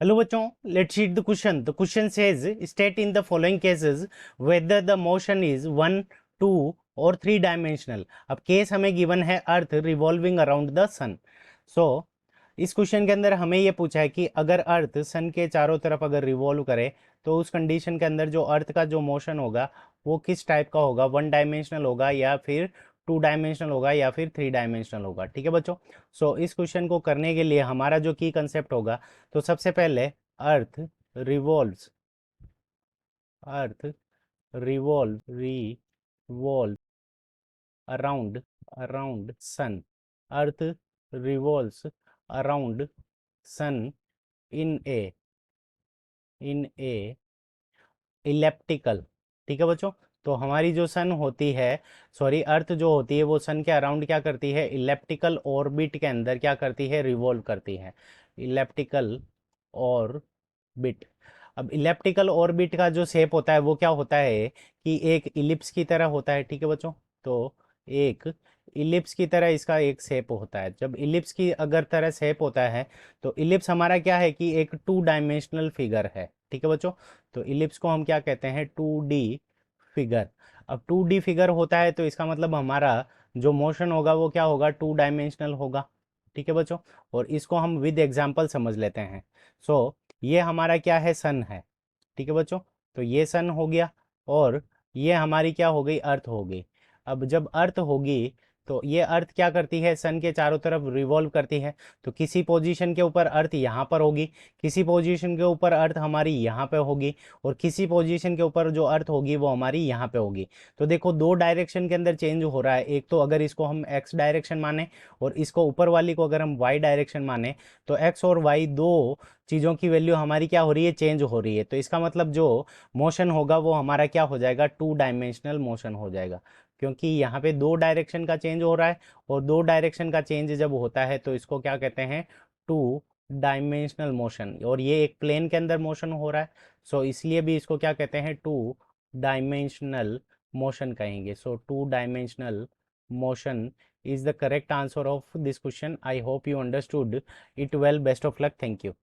Hello बच्चों, let's read the question. The question says state in the following cases whether the motion is 1, 2 और 3 dimensional. अब case हमें given है अर्थ revolving around the सन। सो इस question के अंदर हमें ये पूछा है कि अगर अर्थ सन के चारों तरफ अगर रिवॉल्व करे तो उस कंडीशन के अंदर जो अर्थ का जो मोशन होगा वो किस टाइप का होगा, 1 डायमेंशनल होगा या फिर 2 डायमेंशनल होगा या फिर 3 डायमेंशनल होगा। ठीक है बच्चों। सो इस क्वेश्चन को करने के लिए हमारा जो की कंसेप्ट होगा, तो सबसे पहले earth revolves earth revolve around around sun. Earth revolves around sun in a elliptical. ठीक है बच्चों। तो हमारी जो सन होती है, सॉरी अर्थ जो होती है वो सन के अराउंड क्या करती है, इलेप्टिकल ऑर्बिट के अंदर क्या करती है, रिवॉल्व करती है। Elliptical orbit. अब इलेप्टिकल ऑर्बिट का जो शेप होता है वो क्या होता है कि एक इलिप्स की तरह होता है। ठीक है बच्चों। तो एक इलिप्स की तरह इसका एक शेप होता है। जब इलिप्स की अगर तरह शेप होता है तो इलिप्स हमारा क्या है कि एक 2 डायमेंशनल फिगर है। ठीक है बच्चों। तो इलिप्स को हम क्या कहते हैं, 2D फिगर। अब 2D फिगर होता है तो इसका मतलब हमारा जो मोशन होगा वो क्या होगा, 2 डायमेंशनल होगा। ठीक है बच्चों। और इसको हम विद एग्जांपल समझ लेते हैं। सो ये हमारा क्या है, सन है। ठीक है बच्चों। तो ये सन हो गया और ये हमारी क्या हो गई, अर्थ हो गई। अब जब अर्थ होगी तो ये अर्थ क्या करती है, सन के चारों तरफ रिवॉल्व करती है। तो किसी पोजीशन के ऊपर अर्थ यहाँ पर होगी, किसी पोजीशन के ऊपर अर्थ हमारी यहाँ पे होगी और किसी पोजीशन के ऊपर जो अर्थ होगी वो हमारी यहाँ पे होगी। तो देखो दो डायरेक्शन के अंदर चेंज हो रहा है। एक तो अगर इसको हम एक्स डायरेक्शन माने और इसको ऊपर वाली को अगर हम वाई डायरेक्शन माने तो एक्स और वाई दो चीज़ों की वैल्यू हमारी क्या हो रही है, चेंज हो रही है। तो इसका मतलब जो मोशन होगा वो हमारा क्या हो जाएगा, 2 डायमेंशनल मोशन हो जाएगा। क्योंकि यहाँ पे 2 डायरेक्शन का चेंज हो रहा है और 2 डायरेक्शन का चेंज जब होता है तो इसको क्या कहते हैं, 2 डायमेंशनल मोशन। और ये एक प्लेन के अंदर मोशन हो रहा है। सो इसलिए भी इसको क्या कहते हैं, 2 डायमेंशनल मोशन कहेंगे। सो 2 dimensional motion is the correct answer of this question. I hope you understood it well. Best of luck. Thank you.